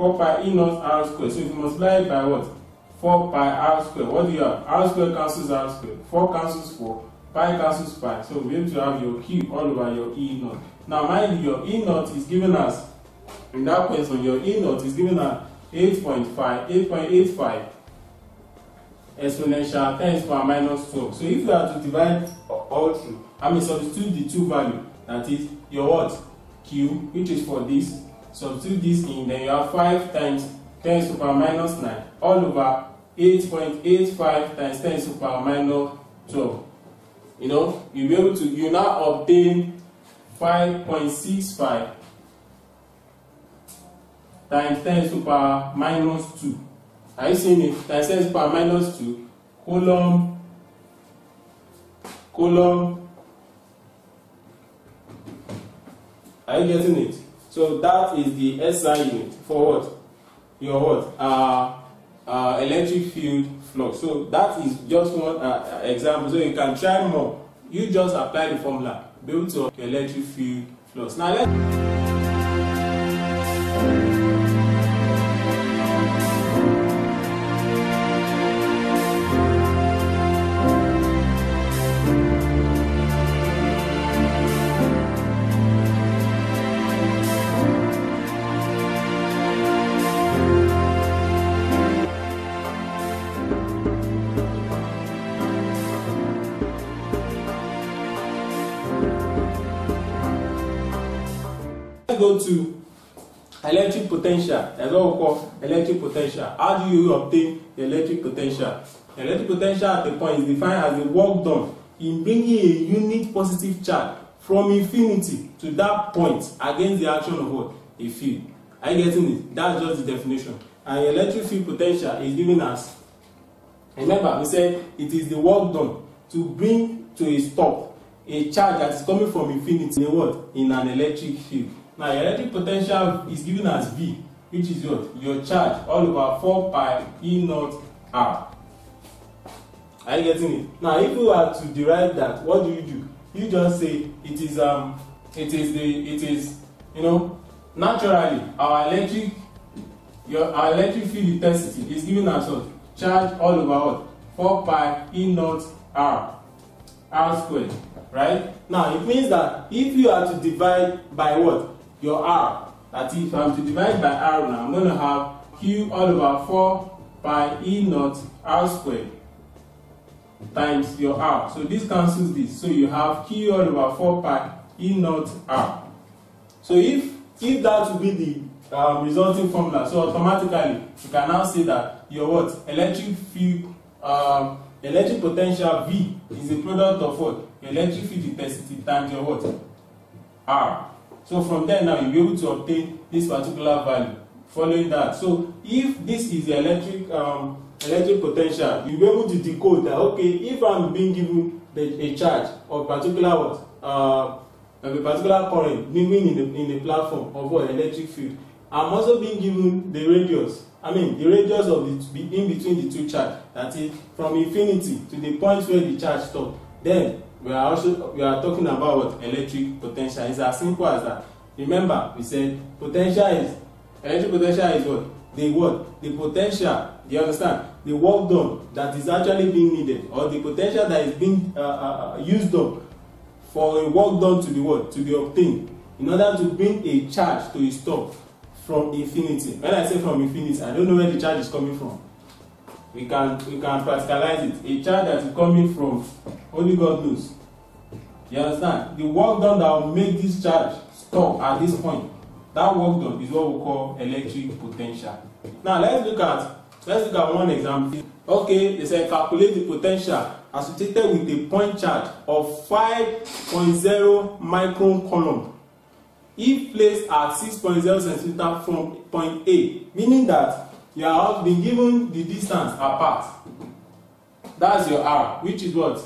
4 pi E naught R squared. So if you multiply it by what? 4 pi R squared. What do you have? R squared cancels R squared. 4 cancels 4. Pi cancels pi. So we're able to have your Q all over your E naught. Now mind you, your E naught is given as, in that question, your E naught is given as 8.85 exponential 10 to the power minus 12. So if you are to divide all through, substitute the two value, that is your what? Q, which is for this, substitute this in, then you have 5 times 10 to the power minus 9 all over 8.85 times 10 to the power minus 12. You'll be able to, you now obtain 5.65 times 10 to the power minus 2. Are you seeing it? Times 10 to the power minus 2 column. Are you getting it? So that is the SI unit for what? Your what? Electric field flux. So that is just one example. So you can try more. You just apply the formula. Be able to electric field flux. Now let's go to electric potential. That's what we call electric potential. How do you obtain the electric potential? The electric potential at a point is defined as the work done in bringing a unit positive charge from infinity to that point against the action of what? A field. Are you getting it? That's just the definition. And electric field potential is given as, remember we said it is the work done to bring to a stop a charge that is coming from infinity in what? In an electric field. Now, your electric potential is given as V, which is what? Your charge all over 4 pi E naught R. Are you getting it? Now, if you are to derive that, what do? You just say it is naturally our electric field intensity is given as what? Charge all over what? 4 pi E naught R squared. Right? Now, it means that if you are to divide by what? Your R. That is, if I'm to divide by R now, I'm going to have Q all over 4 pi E naught R squared times your R. So this cancels this. So you have Q all over 4 pi E naught R. So if that will be the resulting formula, so automatically you can now say that your what? Electric field, electric potential V is the product of what? Electric field intensity times your what? R. So from there now you'll be able to obtain this particular value. Following that, so if this is the electric potential, you'll be able to decode that. Okay, if I'm being given a charge of particular what, a particular current moving in the platform of what? Electric field, I'm also being given the radius. The radius of the in between the two charges. That is from infinity to the point where the charge stops. Then we are talking about what? Electric potential. It's as simple as that. Remember, we said electric potential is what? The potential. Do you understand? The work done that is actually being needed, or the potential that is being used up for a work done to be what? To be obtained in order to bring a charge to a stop from infinity. When I say from infinity, I don't know where the charge is coming from. We can practicalize it. A charge that is coming from only God knows. You understand? The work done that will make this charge stop at this point, that work done is what we call electric potential. Now let's look at one example. Okay, they say calculate the potential associated with a point charge of 5.0 micron coulomb if placed at 6.0 centimeter from point A, meaning that you have been given the distance apart. That's your R, which is what?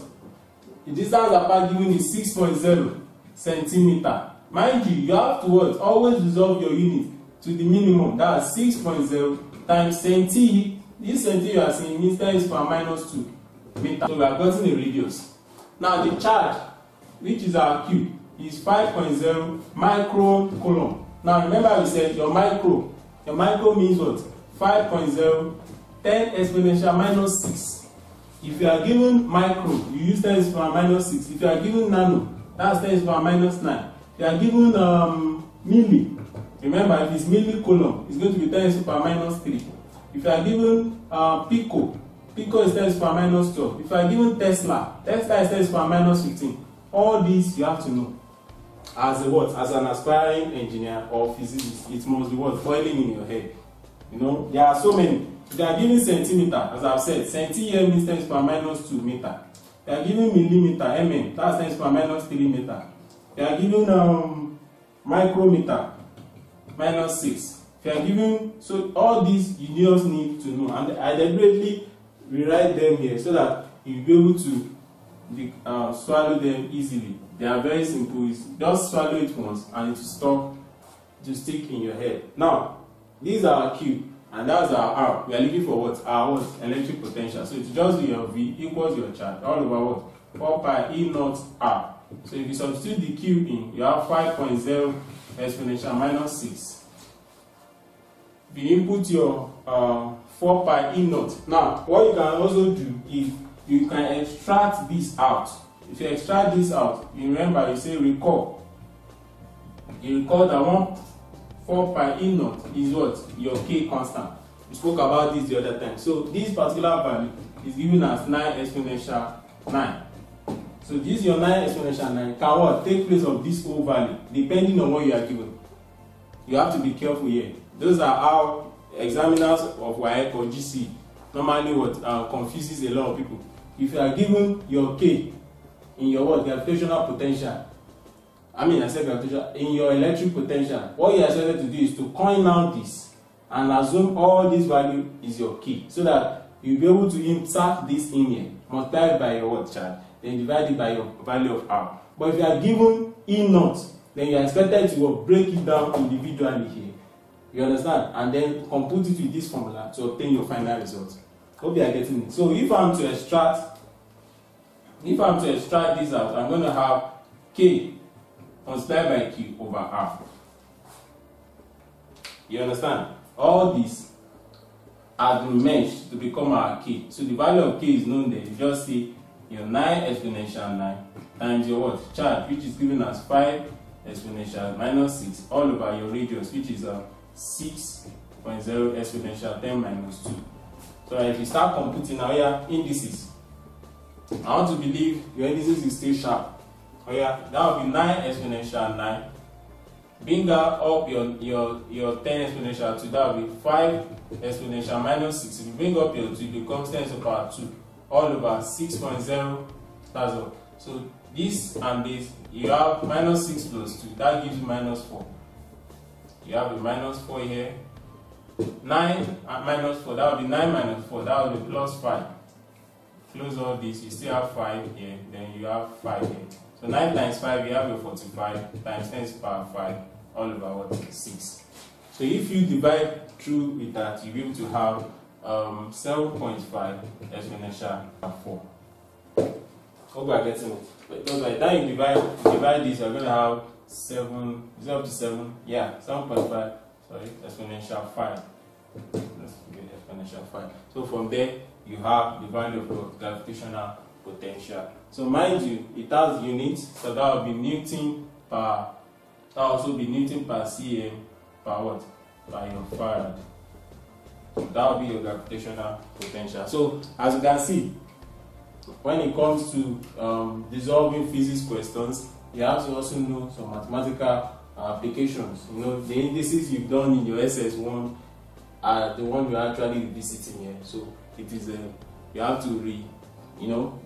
The distance apart given is 6.0 centimeter. Mind you, you have to what? Always resolve your unit to the minimum. That's 6.0 times centi. This centi you are seeing means 10 to the power minus 2 meter. So we have gotten a radius. Now the charge, which is our Q, is 5.0 micron coulomb. Now remember we said your micro A micro means what? 5.0, 10 exponential minus 6. If you are given micro, you use 10 to the power minus 6. If you are given nano, that's 10 to the power minus 9. If you are given milli, remember if it's millicoulomb, it's going to be 10 to the power minus 3. If you are given pico, pico is 10 to the power minus 12. If you are given Tesla, Tesla is 10 to the power minus 15. All these you have to know. As a what? As an aspiring engineer or physicist, it must be what? Boiling in your head. You know, there are so many. If they are given centimeter, as I've said, centi here means 10 to the power minus 2 meter. They are given millimeter, mm, that's 10 to the power minus 3 meter. They are given micrometer, minus 6. If you are given, so all these you just need to know, and I deliberately rewrite them here so that you'll be able to swallow them easily. They are very simple. It's just swallow it once and it will stop to stick in your head. Now, these are our Q and that's our R. We are looking for what? Our what? Electric potential. So it's just your V equals your charge all over what? 4 pi E naught R. So if you substitute the Q in, you have 5.0 exponential minus 6. If you input your 4 pi E naught. Now, what you can also do is you can extract this out. If you extract this out, you remember you say recall. You recall that 4 pi E naught is what? Your K constant. We spoke about this the other time. So this particular value is given as 9 exponential 9. So this your 9 exponential 9 can what? Take place of this whole value depending on what you are given. You have to be careful here. Those are how examiners of WAEC or GC normally what confuses a lot of people. If you are given your K in your what? Gravitational potential. I said gravitational. In your electric potential, what you are expected to do is to coin out this and assume all this value is your K, so that you'll be able to insert this in here, multiply it by your what charge, then divide it by your value of R. But if you are given E naught, then you are expected to break it down individually here. You understand? And then compute it with this formula to obtain your final result. Hope you are getting it. So if I'm to extract this out, I'm going to have K multiplied by Q over R. You understand? All these are meshed to become our K. So the value of K is known there. You just say your 9 exponential 9 times your what? Charge, which is given as 5 exponential minus 6 all over your radius, which is 6.0 exponential 10 minus 2. So if you start computing now, yeah, indices. I want to believe your indices is still sharp. Oh yeah, that will be 9 exponential 9. Bring up your 10 exponential 2, that will be 5 exponential minus 6. If you bring up your 2, it becomes 10 to the power 2 all over 6.0. That's all. So this and this, you have minus 6 plus 2, that gives you minus 4. You have a minus 4 here. 9 and minus 4, that will be 9 minus 4, that will be plus 5. Close all this, you still have 5 here, then you have 5 here. So 9 times 5, you have your 45 times 10 to the power 5 all over what? 6. So if you divide through with that, you'll be able to have 7.5 exponential 4. Hope you are getting it. Because by the time you divide this, you're going to have 7, is it up to 7? Yeah, 7.5, sorry, exponential 5. Let's forget exponential 5. So from there, you have the value of gravitational potential. So mind you, it has units, so that will be Newton per, that will also be Newton per cm per what? Per your farad. That will be your gravitational potential. So as you can see, when it comes to resolving physics questions, you have to also know some mathematical applications. You know, the indices you've done in your SS1 are the one you're actually revisiting here. So it is you have to you know,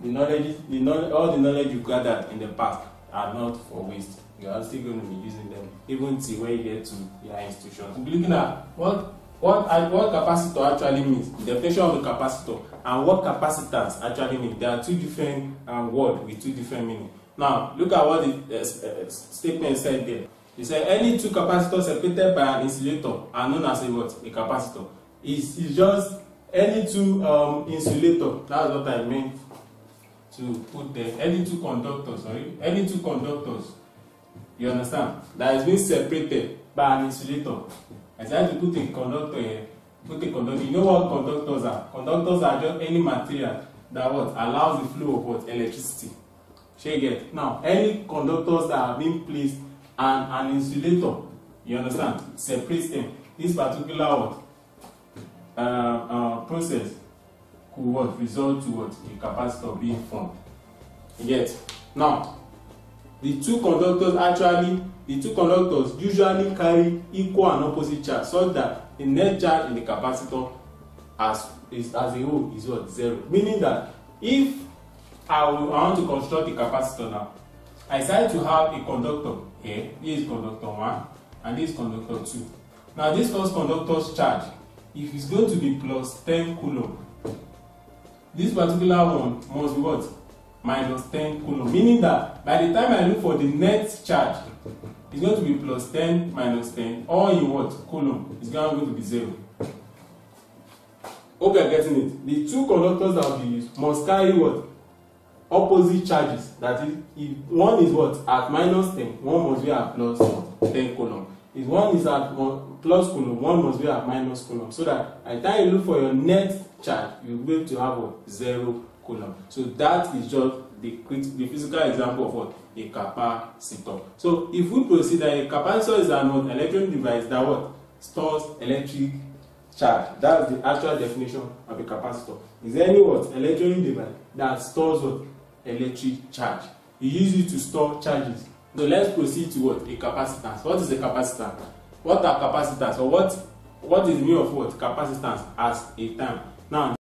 all the knowledge you've gathered in the past are not for waste. You are still going to be using them even till when you get to your institutions. We'll be looking at what capacitor actually means, the definition of the capacitor, and what capacitance actually means. There are two different words with two different meanings. Now, look at what the statement said there. It said any two capacitors separated by an insulator are known as a what? A capacitor. It's just any two insulator. That's what I meant to put there. Any two conductors, any two conductors. You understand? That is being separated by an insulator. I decided to put a conductor here. You know what conductors are? Conductors are just any material that what allows the flow of what electricity. Shall you get? Now, any conductors that have been placed and an insulator, you understand, separates them. This particular process could what result to what a capacitor being formed. You get? Now, the two conductors usually carry equal and opposite charge, such that the net charge in the capacitor as a whole is what? 0. Meaning that if I want to construct a capacitor now, I decide to have a conductor here. This is conductor 1 and this is conductor 2. Now this first conductor's charge, if it's going to be plus 10 coulomb, this particular one must be what? Minus 10 coulomb. Meaning that by the time I look for the net charge, it's going to be plus 10 minus 10, or in what? Coulomb. It's going to be 0. Hope you're getting it. The two conductors that will be used must carry what? Opposite charges. That is, if one is what? At minus 10, one must be at plus 10 coulomb. If one is at plus coulomb, one must be at minus coulomb. So that by the time you look for your net charge, you'll be able to have what? 0 coulomb. So that is just the physical example of what? A capacitor. So if we proceed, that a capacitor is an electronic device that what? Stores electric charge. That's the actual definition of a capacitor. Is there any what? Electronic device that stores what? Electric charge. You use it to store charges. So let's proceed to what? A capacitance. What is a capacitance? What are capacitance? Or what is the meaning of what? Capacitance as a term. Now